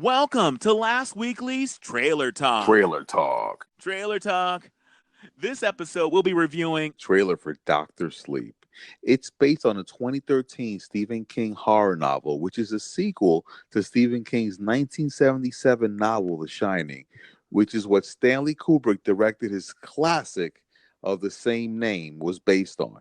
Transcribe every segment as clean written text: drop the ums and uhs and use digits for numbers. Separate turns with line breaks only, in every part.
Welcome to last weekly's Trailer Talk.
Trailer Talk.
Trailer Talk. This episode, we'll be reviewing
Trailer for Doctor Sleep. It's based on a 2013 Stephen King horror novel, which is a sequel to Stephen King's 1977 novel, The Shining, which is what Stanley Kubrick directed his classic of the same name was based on.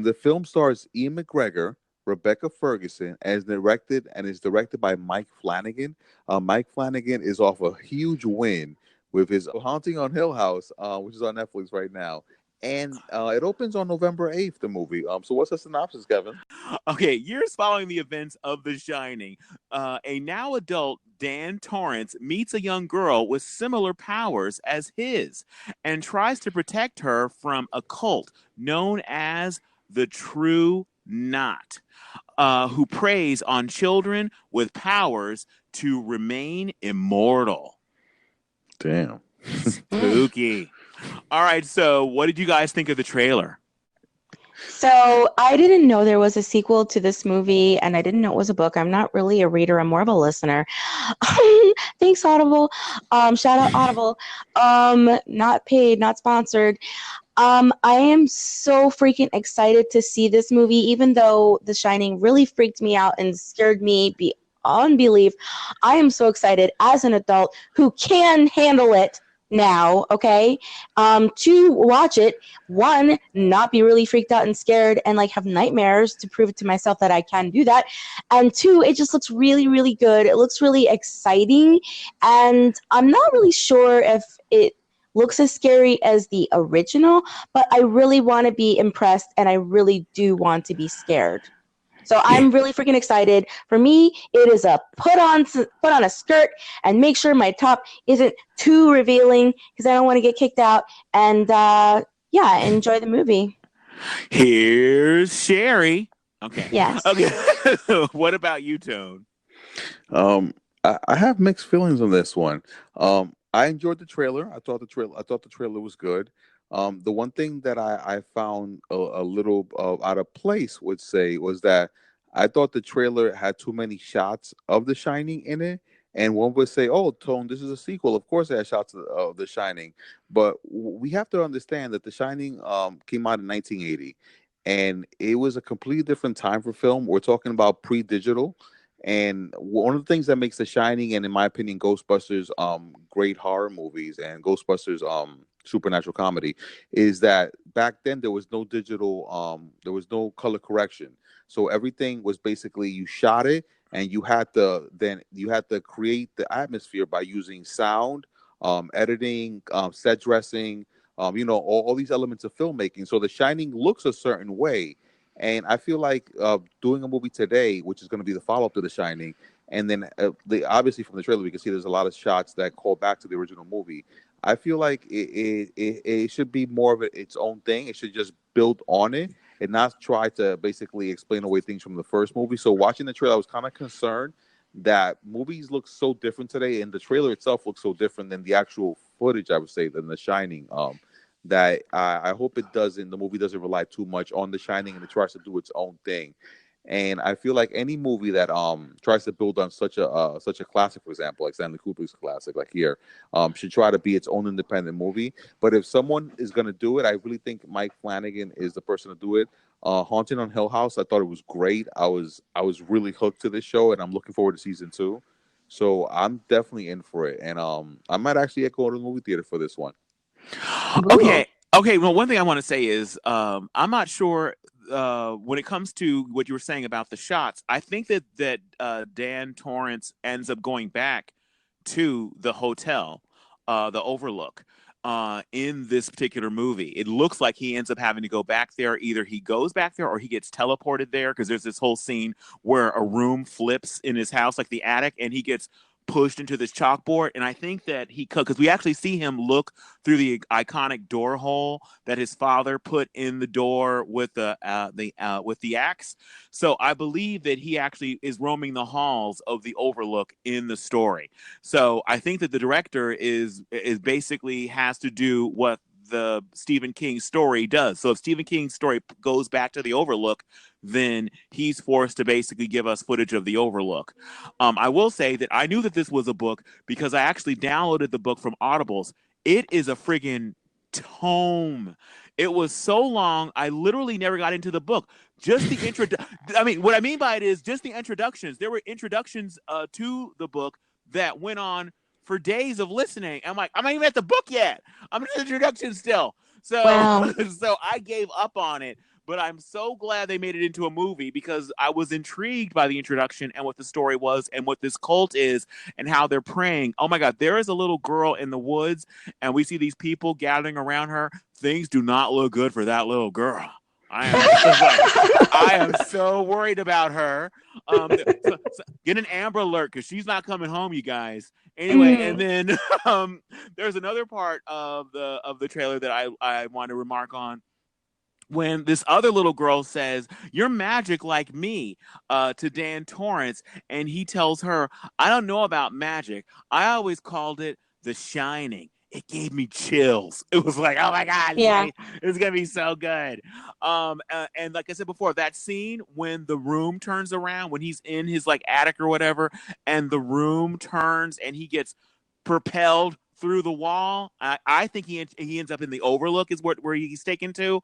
The film stars Ian McGregor, Rebecca Ferguson, as directed and is directed by Mike Flanagan. Mike Flanagan is off a huge win with his Haunting on Hill House, which is on Netflix right now. And it opens on November 8th, the movie. So what's the synopsis, Kevin?
Okay, years following the events of The Shining, a now adult Dan Torrance meets a young girl with similar powers as his and tries to protect her from a cult known as the True Knot, who preys on children with powers to remain immortal.
Damn.
Spooky. All right, so what did you guys think of the trailer?
So I didn't know there was a sequel to this movie, and I didn't know it was a book. I'm not really a reader. I'm more of a listener. Thanks, Audible. Shout out Audible. Not paid, not sponsored. I am so freaking excited to see this movie, even though The Shining really freaked me out and scared me beyond belief. I am so excited as an adult who can handle it now, okay, to watch it. One, not be really freaked out and scared and like have nightmares to prove it to myself that I can do that. And two, it just looks really, really good. It looks really exciting. And I'm not really sure if it looks as scary as the original, but I really want to be impressed and I really do want to be scared. So I'm really freaking excited. For me, it is a put on a skirt and make sure my top isn't too revealing because I don't want to get kicked out. And yeah, enjoy the movie.
Here's Cherie. Okay.
Yes.
Okay. What about you, Tone?
I have mixed feelings on this one. I enjoyed the trailer. I thought the trailer was good. The one thing that I found a little out of place was that I thought the trailer had too many shots of The Shining in it. And one would say, "Oh, Tone, this is a sequel. Of course, it has shots of The Shining." But we have to understand that The Shining came out in 1980, and it was a completely different time for film. We're talking about pre-digital. And one of the things that makes The Shining and, in my opinion, Ghostbusters great horror movies and Ghostbusters supernatural comedy is that back then there was no there was no color correction. So everything was basically you shot it and you had to create the atmosphere by using sound, editing, set dressing, all these elements of filmmaking. So The Shining looks a certain way. And I feel like doing a movie today, which is going to be the follow-up to The Shining, and then obviously from the trailer we can see there's a lot of shots that call back to the original movie. I feel like it should be more of its own thing. It should just build on it and not try to basically explain away things from the first movie. So watching the trailer, I was kind of concerned that movies look so different today, and the trailer itself looks so different than the actual footage, I would say, than The Shining. That I hope the movie doesn't rely too much on The Shining and it tries to do its own thing. And I feel like any movie that tries to build on such a classic, for example, like Stanley Kubrick's classic, like here, should try to be its own independent movie. But if someone is gonna do it, I really think Mike Flanagan is the person to do it. Haunting on Hill House, I thought it was great. I was really hooked to this show, and I'm looking forward to season 2. So I'm definitely in for it, and I might actually go to the movie theater for this one.
Okay. Okay. Well, one thing I want to say is I'm not sure when it comes to what you were saying about the shots. I think that Dan Torrance ends up going back to the hotel, the Overlook, in this particular movie. It looks like he ends up having to go back there. Either he goes back there or he gets teleported there because there's this whole scene where a room flips in his house, like the attic, and he gets pushed into this chalkboard. And I think that because we actually see him look through the iconic door hole that his father put in the door with the axe. So I believe that he actually is roaming the halls of the Overlook in the story. So I think that the director is basically has to do what the Stephen King story does. So if Stephen King's story goes back to the Overlook, then he's forced to basically give us footage of the Overlook. I will say that I knew that this was a book because I actually downloaded the book from Audibles. It is a friggin' tome. It was so long, I literally never got into the book. Just the intro. I mean, what I mean by it is just the introductions. There were introductions to the book that went on for days of listening. I'm like, I'm not even at the book yet. I'm in the introduction still. So,
Wow.
so I gave up on it. But I'm so glad they made it into a movie because I was intrigued by the introduction and what the story was and what this cult is and how they're praying. Oh my God, there is a little girl in the woods and we see these people gathering around her. Things do not look good for that little girl. I am so worried about her. Get an Amber Alert because she's not coming home, you guys. Anyway, and then there's another part of the trailer that I want to remark on. When this other little girl says, "You're magic like me," to Dan Torrance, and he tells her, "I don't know about magic. I always called it The Shining." It gave me chills. It was like, oh my God,
Yeah.
it's gonna be so good. And like I said before, that scene when the room turns around, when he's in his like attic or whatever, and the room turns and he gets propelled through the wall. I think he ends up in the Overlook is where he's taken to.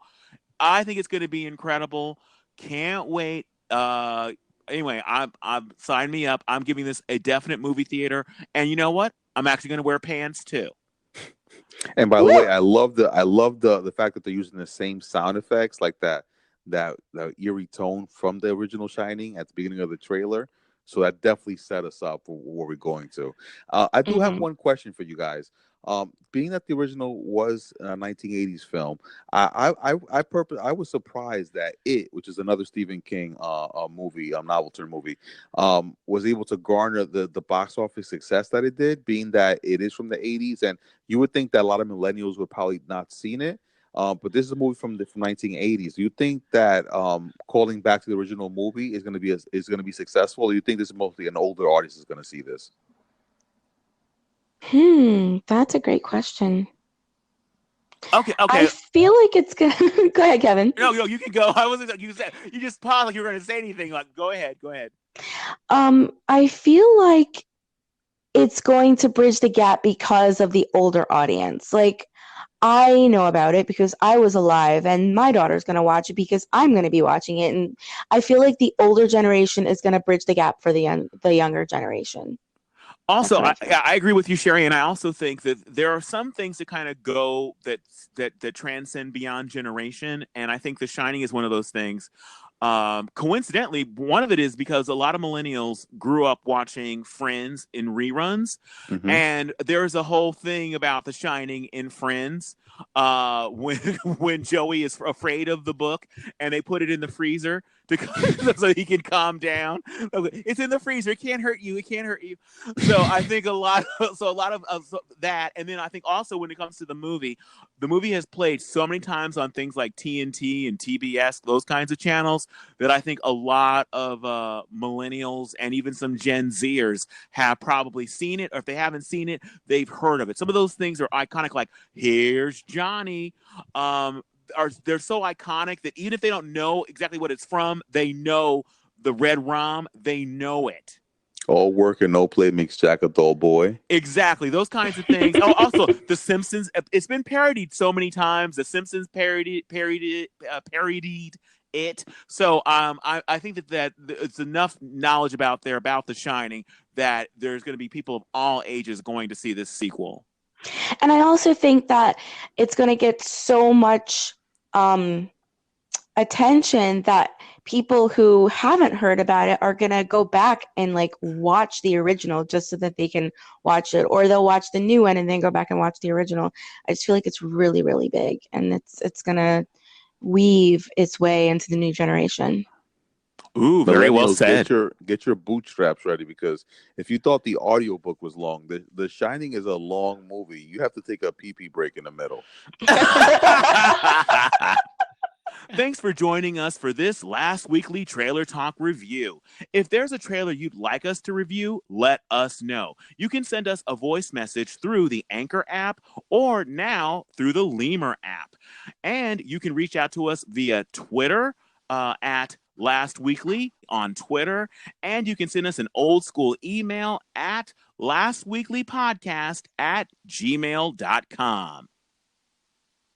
I think it's going to be incredible. Can't wait. Anyway, I'm sign me up. I'm giving this a definite movie theater. And you know what? I'm actually going to wear pants too.
And by the way, I love the fact that they're using the same sound effects, like that eerie tone from the original Shining at the beginning of the trailer. So that definitely set us up for where we're going to. I do have one question for you guys. Being that the original was a 1980s film, I was surprised that which is another Stephen King movie, novel term movie, was able to garner the box office success that it did, being that it is from the 80s, and you would think that a lot of millennials would probably not seen it. But this is a movie from 1980s. Do you think that calling back to the original movie is going to be successful? Or do you think this is mostly an older audience is going to see this?
That's a great question.
Okay.
I feel like it's good. Go ahead, Kevin.
No, you can go. I wasn't. You just paused like you were going to say anything. Like, go ahead.
I feel like it's going to bridge the gap because of the older audience. Like, I know about it because I was alive, and my daughter's going to watch it because I'm going to be watching it. And I feel like the older generation is going to bridge the gap for the younger generation.
Also, I agree with you, Cherie, and I also think that there are some things that kind of go that transcend beyond generation, and I think The Shining is one of those things. Coincidentally, one of it is because a lot of millennials grew up watching Friends in reruns, and there's a whole thing about The Shining in Friends when Joey is afraid of the book and they put it in the freezer so he can calm down. It's in the freezer. It can't hurt you. So I think a lot of that, and then I think also when it comes to the movie has played so many times on things like TNT and TBS, those kinds of channels, that I think a lot of millennials and even some Gen Zers have probably seen it, or if they haven't seen it, they've heard of it. Some of those things are iconic, like "Here's Johnny." They're so iconic that even if they don't know exactly what it's from, they know the red rum. They know it.
All work and no play makes Jack a dull boy.
Exactly. Those kinds of things. Oh, also, The Simpsons. It's been parodied so many times. The Simpsons parodied it. So I think that it's enough knowledge about The Shining that there's going to be people of all ages going to see this sequel.
And I also think that it's going to get so much attention that people who haven't heard about it are going to go back and like watch the original just so that they can watch it, or they'll watch the new one and then go back and watch the original. I just feel like it's really, really big, and it's going to weave its way into the new generation.
Ooh, very well said.
Get your bootstraps ready, because if you thought the audiobook was long, the Shining is a long movie. You have to take a pee-pee break in the middle.
Thanks for joining us for this last weekly Trailer Talk review. If there's a trailer you'd like us to review, let us know. You can send us a voice message through the Anchor app or now through the Lemur app. And you can reach out to us via Twitter at Last Weekly on Twitter. And you can send us an old school email at lastweeklypodcast@gmail.com.